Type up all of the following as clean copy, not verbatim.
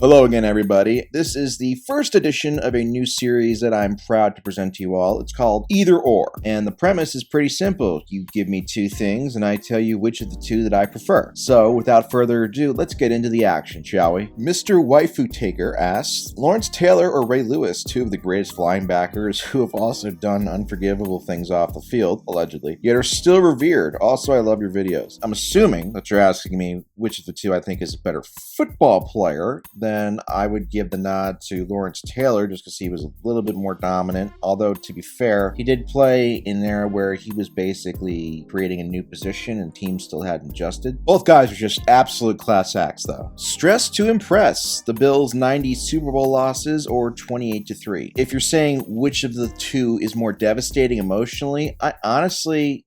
Hello again, everybody. This is the first edition of a new series that I'm proud to present to you all. It's called Either Or, and the premise is pretty simple. You give me two things, and I tell you which of the two that I prefer. So, without further ado, let's get into the action, shall we? Mr. Waifu Taker asks, Lawrence Taylor or Ray Lewis, two of the greatest linebackers who have also done unforgivable things off the field, allegedly, yet are still revered. Also, I love your videos. I'm assuming that you're asking me which of the two I think is a better football player. Then I would give the nod to Lawrence Taylor just because he was a little bit more dominant. Although, to be fair, he did play in there where he was basically creating a new position and teams still hadn't adjusted. Both guys are just absolute class acts, though. Stress to impress. The Bills' 90 Super Bowl losses or 28-3. If you're saying which of the two is more devastating emotionally, I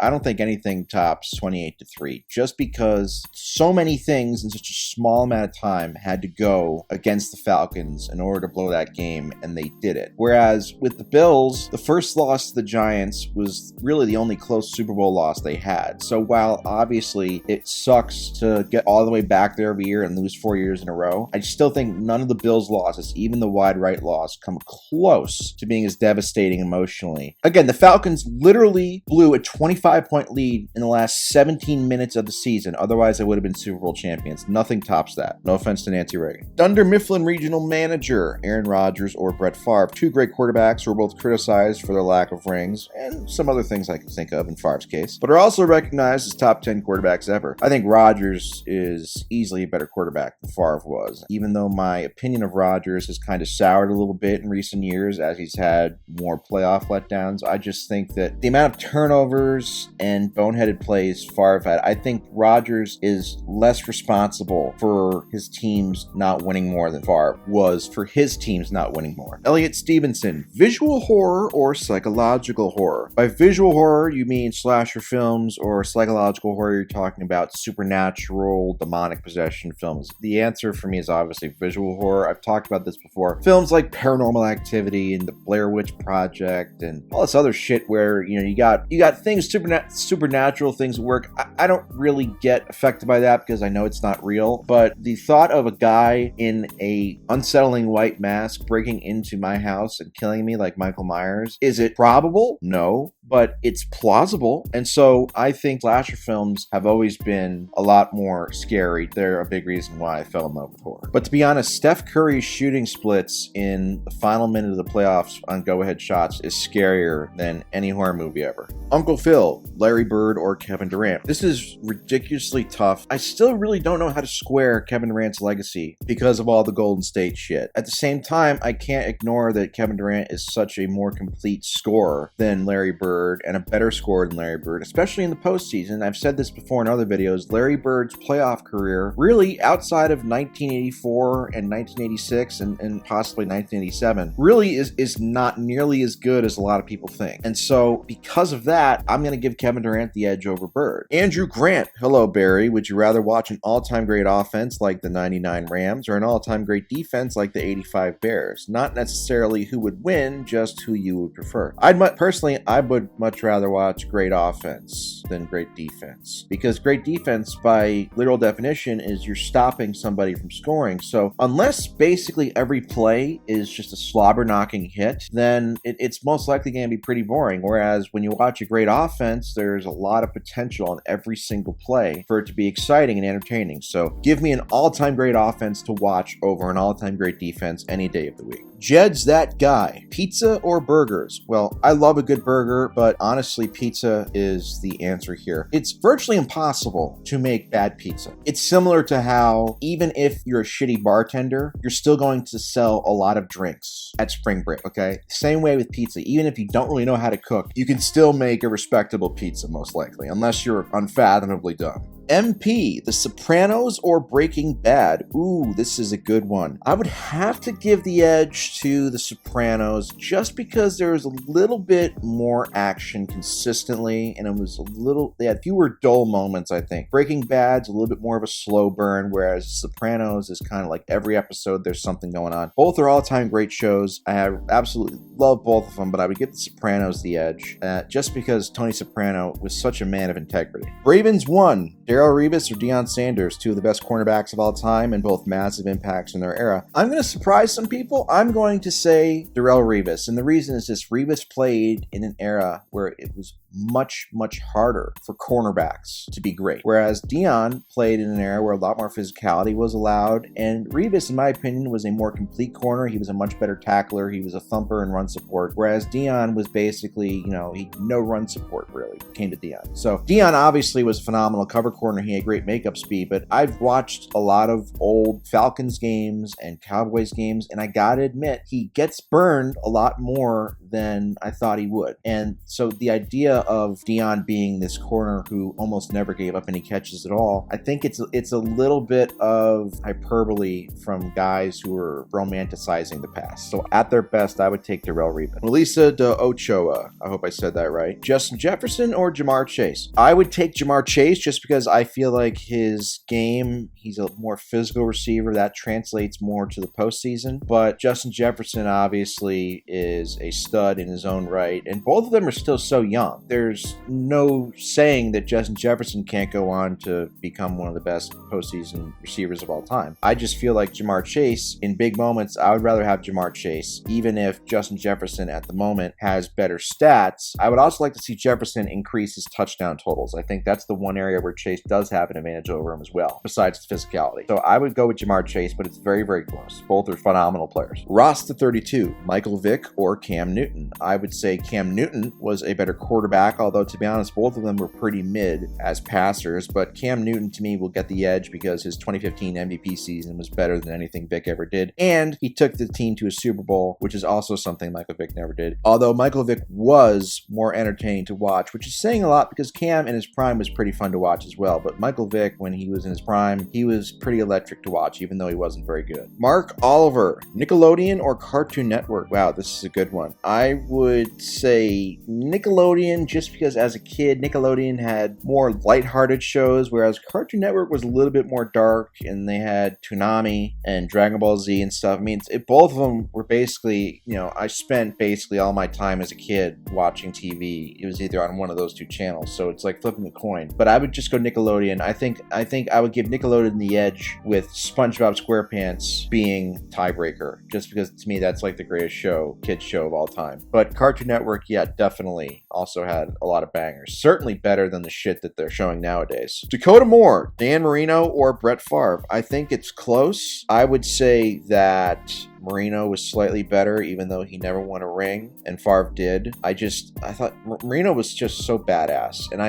don't think anything tops 28-3. Just because so many things in such a small amount of time had to go against the Falcons in order to blow that game, and they did it. Whereas with the Bills, the first loss to the Giants was really the only close Super Bowl loss they had. So while obviously it sucks to get all the way back there every year and lose 4 years in a row, I still think none of the Bills' losses, even the wide right loss, come close to being as devastating emotionally. Again, the Falcons literally blew a 25-point lead in the last 17 minutes of the season. Otherwise, they would have been Super Bowl champions. Nothing tops that. No offense to Nancy Reagan. Dunder Mifflin Regional Manager, Aaron Rodgers or Brett Favre. Two great quarterbacks who are both criticized for their lack of rings and some other things I can think of in Favre's case, but are also recognized as top 10 quarterbacks ever. I think Rodgers is easily a better quarterback than Favre was, even though my opinion of Rodgers has kind of soured a little bit in recent years as he's had more playoff letdowns. I just think that the amount of turnovers and boneheaded plays Favre had, I think Rodgers is less responsible for his teams not winning more than Favre was for his teams not winning more. Elliot Stevenson, visual horror or psychological horror? By visual horror, you mean slasher films, or psychological horror, you're talking about supernatural, demonic possession films? The answer for me is obviously visual horror. I've talked about this before. Films like Paranormal Activity and the Blair Witch Project and all this other shit where, you got things, supernatural things at work. I don't really get affected by that because I know it's not real, but the thought of a guy in a unsettling white mask breaking into my house and killing me like Michael Myers, is it probable? No, but it's plausible. And so I think slasher films have always been a lot more scary. They're a big reason why I fell in love with horror. But to be honest, Steph Curry's shooting splits in the final minute of the playoffs on go-ahead shots is scarier than any horror movie ever. Uncle Phil, Larry Bird or Kevin Durant? This is ridiculously tough. I still really don't know how to square Kevin Durant's legacy because of all the Golden State shit. At the same time, I can't ignore that Kevin Durant is such a more complete scorer than Larry Bird and a better scorer than Larry Bird, especially in the postseason. I've said this before in other videos. Larry Bird's playoff career, really outside of 1984 and 1986 and possibly 1987, really is not nearly as good as a lot of people think. And so because of that, I'm going to give Kevin Durant the edge over Bird. Andrew Grant, hello Barry. Would you rather watch an all-time great offense like the 99 Rams or an all-time great defense like the 85 Bears? Not necessarily who would win, just who you would prefer. I would much rather watch great offense than great defense, because great defense by literal definition is you're stopping somebody from scoring. So unless basically every play is just a slobber knocking hit, then it's most likely going to be pretty boring. Whereas when you watch a great offense, there's a lot of potential in every single play for it to be exciting and entertaining. So give me an all-time great offense to watch over an all-time great defense any day of the week. Jed's that guy. Pizza or burgers? Well, I love a good burger, but honestly, pizza is the answer here. It's virtually impossible to make bad pizza. It's similar to how even if you're a shitty bartender, you're still going to sell a lot of drinks at spring break, okay? Same way with pizza. Even if you don't really know how to cook, you can still make a respectable pizza, most likely, unless you're unfathomably dumb. MP, The Sopranos or Breaking Bad? Ooh, this is a good one. I would have to give the edge to The Sopranos just because there was a little bit more action consistently, and they had fewer dull moments, I think. Breaking Bad's a little bit more of a slow burn, whereas Sopranos is kind of like every episode there's something going on. Both are all-time great shows. I absolutely love both of them, but I would give The Sopranos the edge, just because Tony Soprano was such a man of integrity. Ravens won. Darrelle Revis or Deion Sanders, two of the best cornerbacks of all time and both massive impacts in their era. I'm going to surprise some people. I'm going to say Darrelle Revis, and the reason is this: Revis played in an era where it was much, much harder for cornerbacks to be great, whereas Deion played in an era where a lot more physicality was allowed, and Revis, in my opinion, was a more complete corner. He was a much better tackler. He was a thumper and run support, whereas Deion was basically, no run support really came to Deion. So Deion obviously was a phenomenal cover corner. He had great makeup speed, but I've watched a lot of old Falcons games and Cowboys games, and I gotta admit, he gets burned a lot more than I thought he would. And so the idea of Deion being this corner who almost never gave up any catches at all, I think it's a little bit of hyperbole from guys who are romanticizing the past. So at their best, I would take Darrelle Revis. Melissa de Ochoa, I hope I said that right. Justin Jefferson or Jamar Chase? I would take Jamar Chase just because I feel like his game, he's a more physical receiver. That translates more to the postseason. But Justin Jefferson obviously is a stud in his own right, and both of them are still so young. There's no saying that Justin Jefferson can't go on to become one of the best postseason receivers of all time. I just feel like Jamar Chase, in big moments, I would rather have Jamar Chase, even if Justin Jefferson at the moment has better stats. I would also like to see Jefferson increase his touchdown totals. I think that's the one area where Chase does have an advantage over him as well, besides the physicality. So I would go with Jamar Chase, but it's very, very close. Both are phenomenal players. Ross to 32, Michael Vick or Cam Newton? I would say Cam Newton was a better quarterback, although to be honest, both of them were pretty mid as passers, but Cam Newton to me will get the edge because his 2015 MVP season was better than anything Vick ever did, and he took the team to a Super Bowl, which is also something Michael Vick never did, although Michael Vick was more entertaining to watch, which is saying a lot because Cam in his prime was pretty fun to watch as well, but Michael Vick, when he was in his prime, he was pretty electric to watch, even though he wasn't very good. Mark Oliver, Nickelodeon or Cartoon Network? Wow, this is a good one. I would say Nickelodeon just because as a kid, Nickelodeon had more lighthearted shows, whereas Cartoon Network was a little bit more dark, and they had Toonami and Dragon Ball Z and stuff. I mean, both of them were basically, I spent basically all my time as a kid watching TV. It was either on one of those two channels, so it's like flipping a coin. But I would just go Nickelodeon. I think I would give Nickelodeon the edge with SpongeBob SquarePants being tiebreaker, just because to me that's like the greatest kids show of all time. But Cartoon Network, yeah, definitely also had a lot of bangers. Certainly better than the shit that they're showing nowadays. Dakota Moore, Dan Marino, or Brett Favre? I think it's close. I would say that Marino was slightly better, even though he never won a ring, and Favre did. I thought Marino was just so badass, and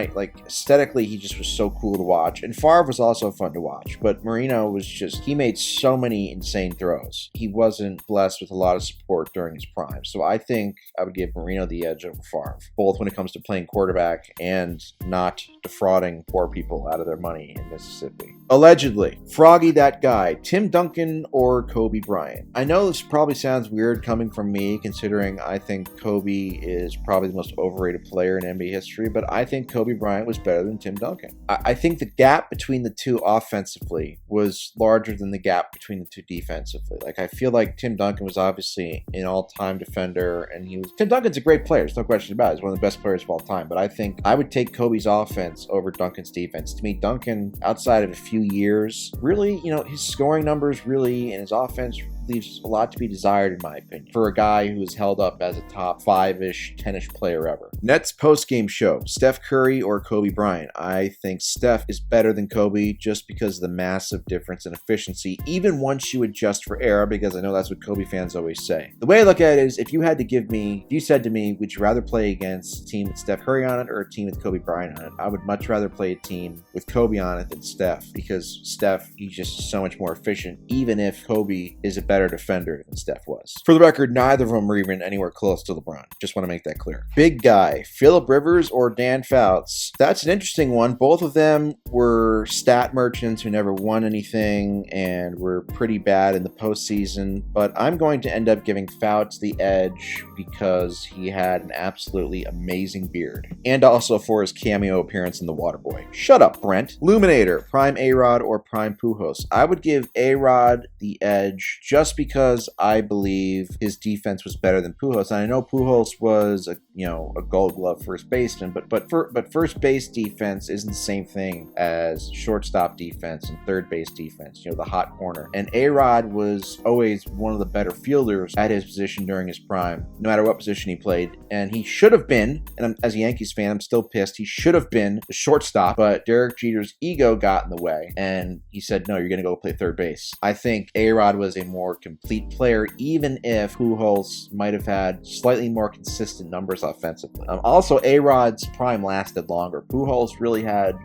aesthetically, he just was so cool to watch, and Favre was also fun to watch, but Marino was he made so many insane throws. He wasn't blessed with a lot of support during his prime, so I think I would give Marino the edge over Favre, both when it comes to playing quarterback and not defrauding poor people out of their money in Mississippi. Allegedly, Froggy that guy, Tim Duncan or Kobe Bryant? I know this probably sounds weird coming from me, considering I think Kobe is probably the most overrated player in NBA history, but I think Kobe Bryant was better than Tim Duncan. I think the gap between the two offensively was larger than the gap between the two defensively. I feel like Tim Duncan was obviously an all-time defender, and Tim Duncan's a great player, there's no question about it. He's one of the best players of all time, but I think I would take Kobe's offense over Duncan's defense. To me, Duncan, outside of a few years, really, his scoring numbers really, and his offense leaves a lot to be desired, in my opinion, for a guy who is held up as a top 5-ish, 10-ish player ever. Nets post-game show, Steph Curry or Kobe Bryant? I think Steph is better than Kobe just because of the massive difference in efficiency, even once you adjust for era, because I know that's what Kobe fans always say. The way I look at it is, if you said to me, would you rather play against a team with Steph Curry on it or a team with Kobe Bryant on it? I would much rather play a team with Kobe on it than Steph, because Steph, he's just so much more efficient, even if Kobe is a better defender than Steph was. For the record, neither of them are even anywhere close to LeBron. Just want to make that clear. Big guy, Phillip Rivers or Dan Fouts? That's an interesting one. Both of them were stat merchants who never won anything and were pretty bad in the postseason, but I'm going to end up giving Fouts the edge because he had an absolutely amazing beard, and also for his cameo appearance in The Waterboy. Shut up, Brent. Luminator, prime A-Rod or prime Pujols? I would give A-Rod the edge just because I believe his defense was better than Pujols. And I know Pujols was a Gold Glove first baseman. But first base defense isn't the same thing as shortstop defense and third base defense. The hot corner. And A-Rod was always one of the better fielders at his position during his prime, no matter what position he played. And he should have been, and as a Yankees fan, I'm still pissed. He should have been the shortstop, but Derek Jeter's ego got in the way, and he said, "No, you're going to go play third base." I think A-Rod was a more complete player, even if Pujols might have had slightly more consistent numbers offensively. Also, A-Rod's prime lasted longer. Pujols really had,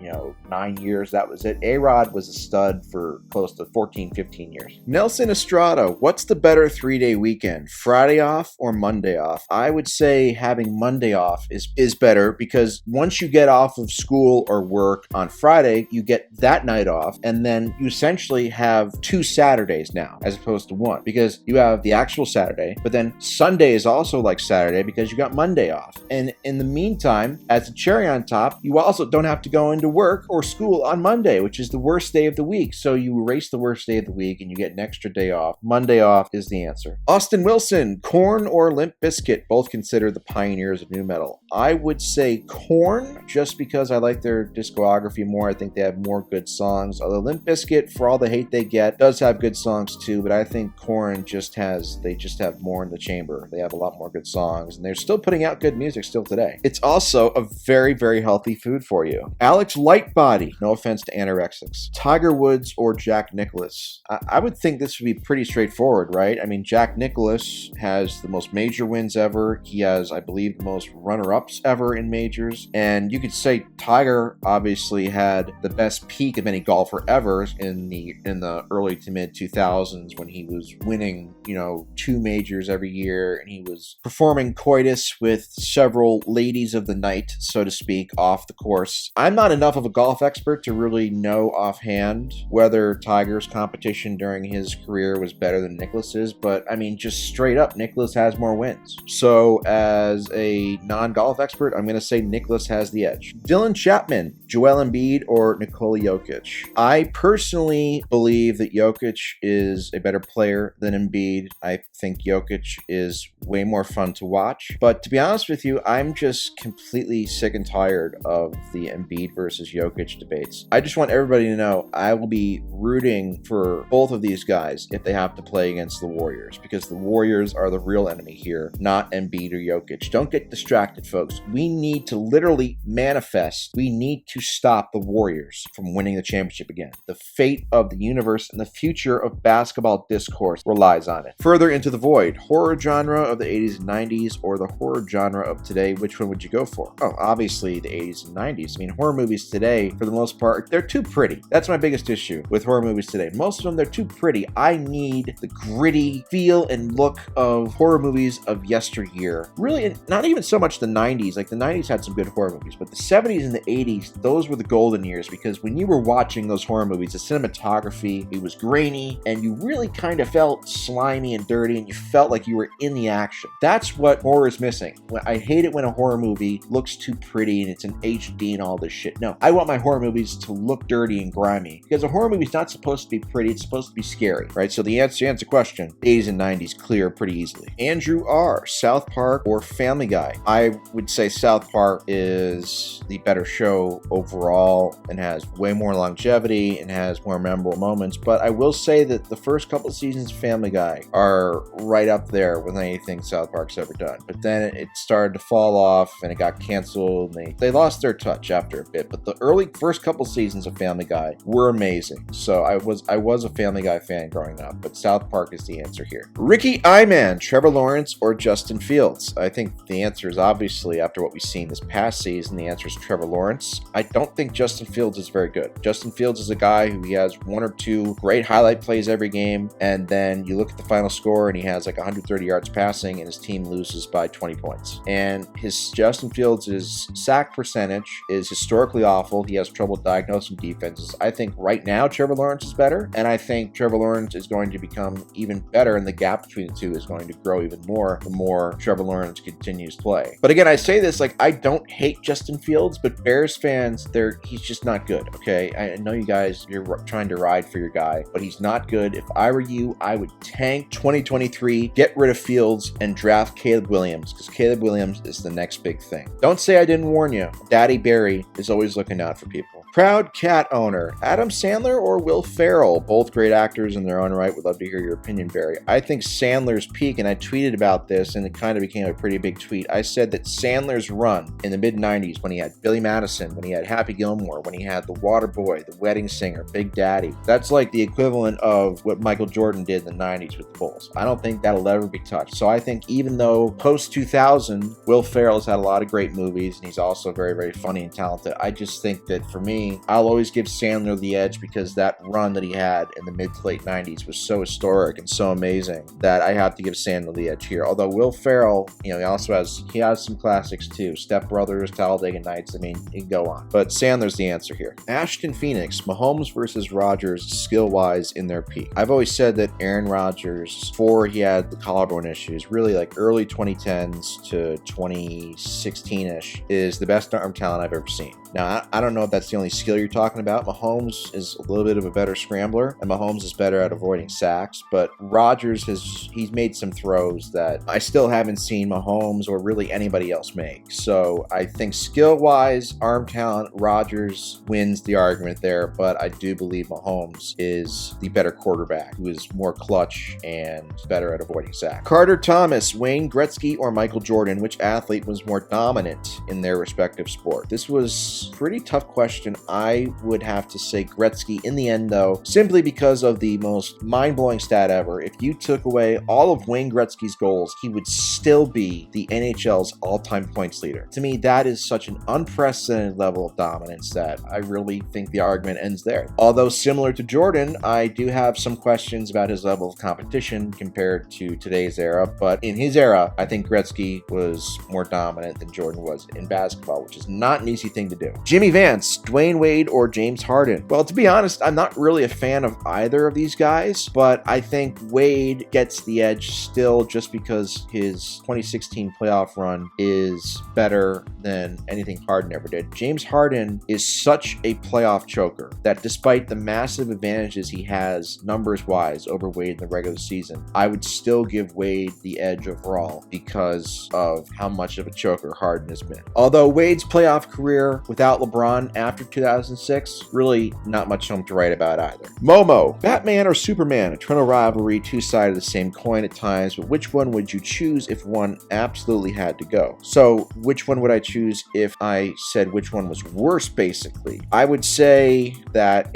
9 years. That was it. A-Rod was a stud for close to 14, 15 years. Nelson Estrada, what's the better 3-day weekend? Friday off or Monday off? I would say having Monday off is better, because once you get off of school or work on Friday, you get that night off, and then you essentially have 2 Saturdays now as opposed to 1, because you have the actual Saturday, but then Sunday is also like Saturday because you got Monday off. And in the meantime, as a cherry on top, you also don't have to go into work or school on Monday, which is the worst day of the week. So you erase the worst day of the week and you get an extra day off. Monday off is the answer. Austin Wilson, Korn or Limp Bizkit, both considered the pioneers of nu metal. I would say Korn, just because I like their discography more. I think they have more good songs. Although Limp Bizkit, for all the hate they get, does have good songs too. But I think Korn just have more in the chamber. They have a lot more good songs, and they're still putting out good music still today. It's also a very, very healthy food for you. Alex Lightbody, no offense to anorexics. Tiger Woods or Jack Nicklaus? I would think this would be pretty straightforward, right? I mean, Jack Nicklaus has the most major wins ever. He has, I believe, the most runner-ups ever in majors. And you could say Tiger obviously had the best peak of any golfer ever in the early to mid 2000s, when he was winning, 2 majors every year, and he was performing coitus with several ladies of the night, so to speak, off the course. I'm not enough of a golf expert to really know offhand whether Tiger's competition during his career was better than Nicklaus's, but I mean, just straight up, Nicklaus has more wins. So as a non-golf expert, I'm going to say Nicklaus has the edge. Dylan Chapman, Joel Embiid or Nikola Jokic? I personally believe that Jokic is a better player than Embiid. I think Jokic is way more fun to watch. But to be honest with you, I'm just completely sick and tired of the Embiid versus Jokic debates. I just want everybody to know I will be rooting for both of these guys if they have to play against the Warriors, because the Warriors are the real enemy here, not Embiid or Jokic. Don't get distracted, folks. We need to literally manifest. We need to stop the Warriors from winning the championship again. The fate of the universe and the future of basketball discourse relies on it. Further into the void, horror genre of the 80s and 90s or the horror genre of today, which one would you go for? Oh, obviously the 80s and 90s. I mean, horror movies today, for the most part, they're too pretty. That's my biggest issue with horror movies today. Most of them, they're too pretty. I need the gritty feel and look of horror movies of yesteryear. Really, not even so much the 90s. Like, the 90s had some good horror movies, but the 70s and the 80s, those were the golden years, because when you were watching those horror movies, the cinematography, it was grainy, and you really kind of felt slimy and dirty, and you felt like you were in the action. That's what horror is missing. I hate it when a horror movie looks too pretty and it's in HD and all this shit. No, I want my horror movies to look dirty and grimy, because a horror movie's not supposed to be pretty, it's supposed to be scary, right? So the answer to question, 80s and 90s clear pretty easily. Andrew R., South Park or Family Guy? I would say South Park is the better show overall and has way more longevity and has more memorable moments, but I will say that the first couple of seasons of Family Guy are right up there with anything South Park's ever done. But then it started to fall off and it got canceled, and they lost their touch after a bit. But the early first couple seasons of Family Guy were amazing. So I was a Family Guy fan growing up, but South Park is the answer here. Ricky Iman, Trevor Lawrence or Justin Fields? I think the answer is obviously, after what we've seen this past season, the answer is Trevor Lawrence. I don't think Justin Fields is very good. Justin Fields is a guy who he has 1 or 2 great highlight plays every game, and then you look at the final score and he has like 130 yards passing and his team loses by 20 points. And Justin Fields' sack percentage is historically awful. He has trouble diagnosing defenses. I think right now Trevor Lawrence is better, and I think Trevor Lawrence is going to become even better, and the gap between the two is going to grow even more the more Trevor Lawrence continues to play. But again, I say this like I don't hate Justin Fields, but Bears fans, he's just not good, okay? I know you guys, you're trying to ride for your guy, but he's not good. If I were you, I would tank 2023, get rid of Fields, and draft Caleb Williams, because Caleb Caleb Williams is the next big thing. Don't say I didn't warn you. Daddy Barry is always looking out for people. Proud cat owner, Adam Sandler or Will Ferrell? Both great actors in their own right. Would love to hear your opinion, Barry. I think Sandler's peak, and I tweeted about this, and it kind of became a pretty big tweet. I said that Sandler's run in the mid-90s, when he had Billy Madison, when he had Happy Gilmore, when he had The Waterboy, The Wedding Singer, Big Daddy, that's like the equivalent of what Michael Jordan did in the 90s with the Bulls. I don't think that'll ever be touched. So I think even though post-2000, Will Ferrell has had a lot of great movies, and he's also very, very funny and talented, I just think that for me, I'll always give Sandler the edge because that run that he had in the mid to late 90s was so historic and so amazing that I have to give Sandler the edge here. Although Will Ferrell, he also has some classics too. Step Brothers, Talladega Nights, I mean, you can go on. But Sandler's the answer here. Ashton Phoenix, Mahomes versus Rodgers skill-wise in their peak. I've always said that Aaron Rodgers, before he had the collarbone issues, really like early 2010s to 2016-ish, is the best arm talent I've ever seen. Now, I don't know if that's the only skill you're talking about. Mahomes is a little bit of a better scrambler, and Mahomes is better at avoiding sacks, but Rodgers he's made some throws that I still haven't seen Mahomes or really anybody else make. So I think skill-wise, arm talent, Rodgers wins the argument there, but I do believe Mahomes is the better quarterback who is more clutch and better at avoiding sacks. Carter Thomas, Wayne Gretzky, or Michael Jordan, which athlete was more dominant in their respective sport? This was pretty tough question. I would have to say Gretzky in the end, though, simply because of the most mind-blowing stat ever. If you took away all of Wayne Gretzky's goals, he would still be the NHL's all-time points leader. To me, that is such an unprecedented level of dominance that I really think the argument ends there. Although similar to Jordan, I do have some questions about his level of competition compared to today's era, but in his era, I think Gretzky was more dominant than Jordan was in basketball, which is not an easy thing to do. Jimmy Vance, Dwayne Wade, or James Harden? Well, to be honest, I'm not really a fan of either of these guys, but I think Wade gets the edge still just because his 2016 playoff run is better than anything Harden ever did. James Harden is such a playoff choker that despite the massive advantages he has numbers-wise over Wade in the regular season, I would still give Wade the edge overall because of how much of a choker Harden has been. Although Wade's playoff career without LeBron after 2006, really not much home to write about either. Momo, Batman or Superman? Eternal rivalry, two sides of the same coin at times, but which one would you choose if one absolutely had to go? So which one would I choose if I said which one was worse, basically? I would say that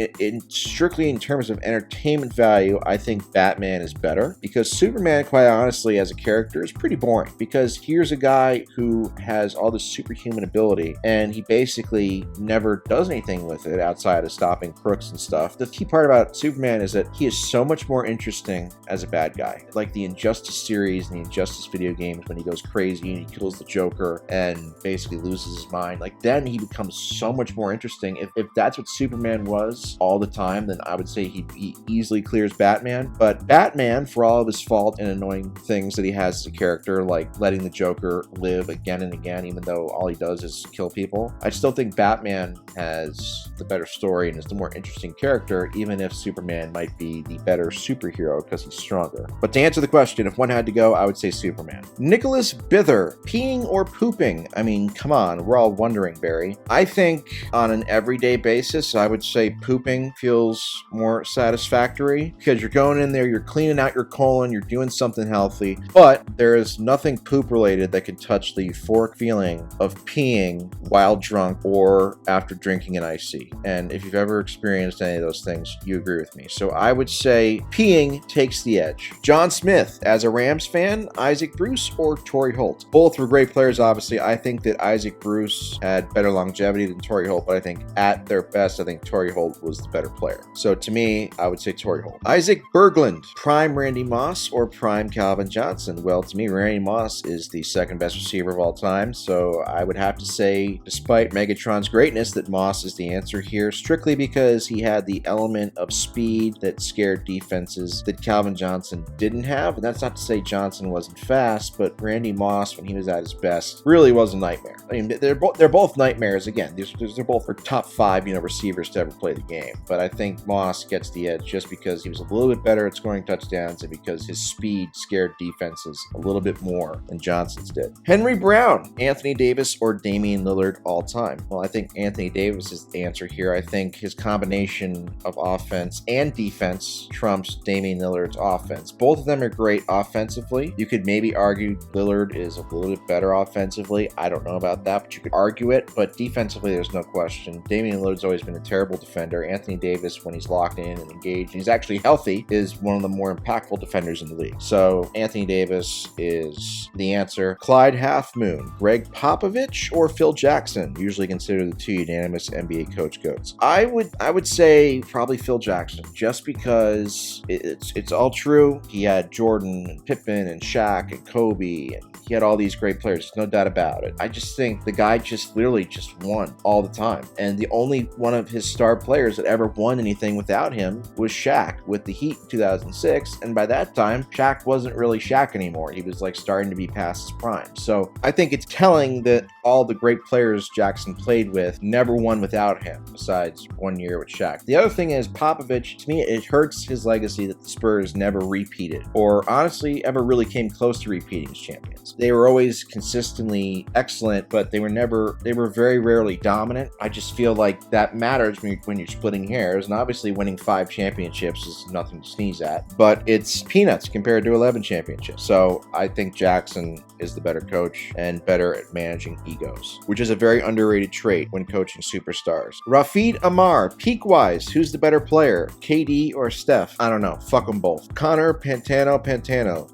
strictly in terms of entertainment value, I think Batman is better because Superman, quite honestly, as a character is pretty boring because here's a guy who has all this superhuman ability and he basically never does anything with it outside of stopping crooks and stuff. The key part about Superman is that he is so much more interesting as a bad guy. Like the Injustice series and the Injustice video games when he goes crazy and he kills the Joker and basically loses his mind. Like then he becomes so much more interesting. If that's what Superman was all the time, then I would say he easily clears Batman. But Batman, for all of his fault and annoying things that he has as a character, like letting the Joker live again and again, even though all he does is kill people, I still think Batman has the better story and is the more interesting character, even if Superman might be the better superhero because he's stronger. But to answer the question, if one had to go, I would say Superman. Nicholas Bither, peeing or pooping? I mean, come on, we're all wondering, Barry. I think on an everyday basis, I would say pooping feels more satisfactory because you're going in there, you're cleaning out your colon, you're doing something healthy, but there is nothing poop related that can touch the euphoric feeling of peeing while drunk or after drinking an iced tea. And if you've ever experienced any of those things, you agree with me. So I would say peeing takes the edge. John Smith, as a Rams fan, Isaac Bruce or Torrey Holt? Both were great players, obviously. I think that Isaac Bruce had better longevity than Torrey Holt, but I think at their best, I think Torrey Holt was the better player. So to me, I would say Torrey Holt. Isaac Berglund, prime Randy Moss or prime Calvin Johnson? Well, to me, Randy Moss is the second best receiver of all time, so I would have to say, despite Megatron's greatness, that Moss Moss is the answer here, strictly because he had the element of speed that scared defenses that Calvin Johnson didn't have. And that's not to say Johnson wasn't fast, but Randy Moss, when he was at his best, really was a nightmare. I mean, they're both nightmares. Again, they're both for top 5 receivers to ever play the game. But I think Moss gets the edge just because he was a little bit better at scoring touchdowns and because his speed scared defenses a little bit more than Johnson's did. Henry Brown, Anthony Davis, or Damian Lillard all time? Well, I think Anthony Davis is the answer here. I think his combination of offense and defense trumps Damian Lillard's offense. Both of them are great offensively. You could maybe argue Lillard is a little bit better offensively. I don't know about that, but you could argue it. But defensively, there's no question. Damian Lillard's always been a terrible defender. Anthony Davis, when he's locked in and engaged, he's actually healthy, is one of the more impactful defenders in the league. So Anthony Davis is the answer. Clyde Half Moon, Greg Popovich, or Phil Jackson, usually considered the 2 unanimous NBA coach GOATs. I would say probably Phil Jackson, just because it's all true. He had Jordan and Pippen and Shaq and Kobe, and he had all these great players. There's no doubt about it. I just think the guy literally won all the time. And the only one of his star players that ever won anything without him was Shaq with the Heat in 2006. And by that time, Shaq wasn't really Shaq anymore. He was starting to be past his prime. So I think it's telling that all the great players Jackson played with never won without him, besides 1 year with Shaq. The other thing is Popovich, to me, it hurts his legacy that the Spurs never repeated, or honestly ever really came close to repeating as champions. They were always consistently excellent, but they were very rarely dominant. I just feel like that matters when you're splitting hairs, and obviously winning 5 championships is nothing to sneeze at, but it's peanuts compared to 11 championships. So I think Jackson is the better coach and better at managing egos, which is a very underrated trait when coaching superstars. Rafid Amar, peak-wise, who's the better player, KD or Steph? I don't know. Fuck them both. Connor Pantano,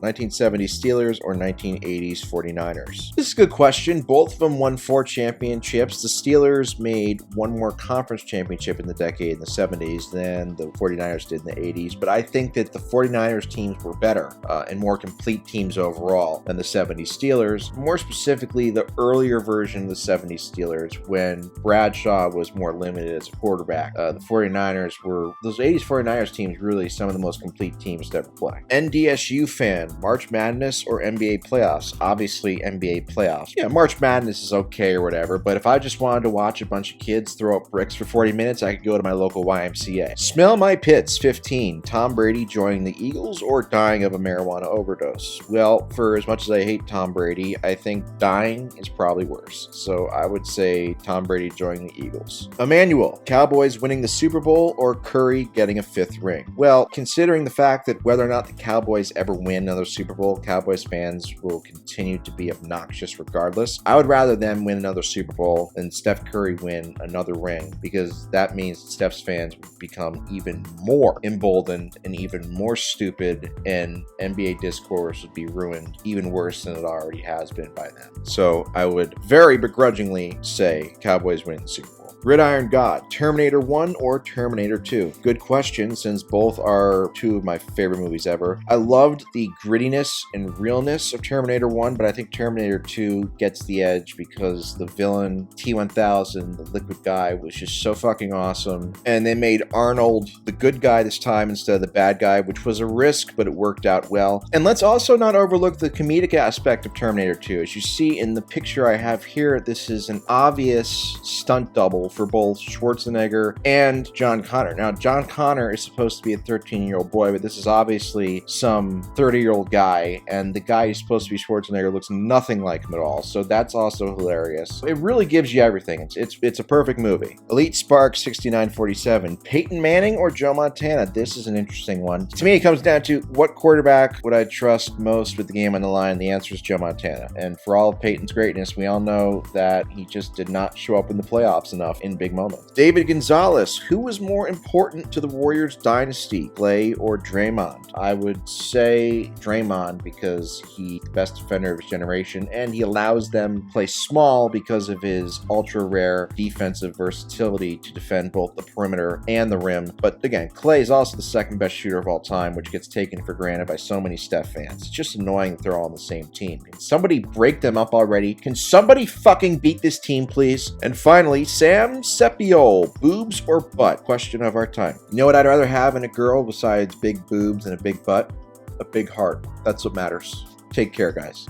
1970s Steelers or 1980s 49ers? This is a good question. Both of them won 4 championships. The Steelers made one more conference championship in the decade in the 70s than the 49ers did in the 80s, but I think that the 49ers teams were better and more complete teams overall than the 70s Steelers, more specifically the earlier version of the 70s Steelers when Bradshaw was more limited as a quarterback. The 49ers were, those 80s 49ers teams, really some of the most complete teams to ever play. NDSU fan, March Madness or NBA playoffs? Obviously NBA playoffs. Yeah, March Madness is okay or whatever, but if I just wanted to watch a bunch of kids throw up bricks for 40 minutes, I could go to my local YMCA. Smell my pits, 15. Tom Brady joining the Eagles or dying of a marijuana overdose? Well, for as much as I hate Tom Brady, I think dying is probably worse. So I would say Tom Brady joining the Eagles. Emmanuel, Cowboys winning the Super Bowl or Curry getting a 5th ring? Well, considering the fact that whether or not the Cowboys ever win another Super Bowl, Cowboys fans will continue to be obnoxious regardless. I would rather them win another Super Bowl than Steph Curry win another ring, because that means Steph's fans would become even more emboldened and even more stupid, and NBA discourse would be ruined even worse than it already has been by then. So I would very begrudgingly say Cowboys win the Super Bowl. Gridiron God, Terminator 1 or Terminator 2? Good question, since both are 2 of my favorite movies ever. I loved the grittiness and realness of Terminator 1, but I think Terminator 2 gets the edge because the villain, T-1000, the liquid guy, was just so fucking awesome. And they made Arnold the good guy this time instead of the bad guy, which was a risk, but it worked out well. And let's also not overlook the comedic aspect of Terminator 2. As you see in the picture I have here, this is an obvious stunt double for both Schwarzenegger and John Connor. Now, John Connor is supposed to be a 13-year-old boy, but this is obviously some 30-year-old guy, and the guy who's supposed to be Schwarzenegger looks nothing like him at all, so that's also hilarious. It really gives you everything. It's a perfect movie. Elite Spark 6947, Peyton Manning or Joe Montana? This is an interesting one. To me, it comes down to what quarterback would I trust most with the game on the line? The answer is Joe Montana. And for all of Peyton's greatness, we all know that he just did not show up in the playoffs enough in big moments. David Gonzalez, who was more important to the Warriors dynasty, Clay or Draymond? I would say Draymond, because he's the best defender of his generation, and he allows them to play small because of his ultra rare defensive versatility to defend both the perimeter and the rim. But again, Clay is also the 2nd best shooter of all time, which gets taken for granted by so many Steph fans. It's just annoying that they're all on the same team. Can somebody break them up already? Can somebody fucking beat this team, please? And finally, Sam Concepciol, boobs or butt? Question of our time. You know what I'd rather have in a girl besides big boobs and a big butt? A big heart. That's what matters. Take care, guys.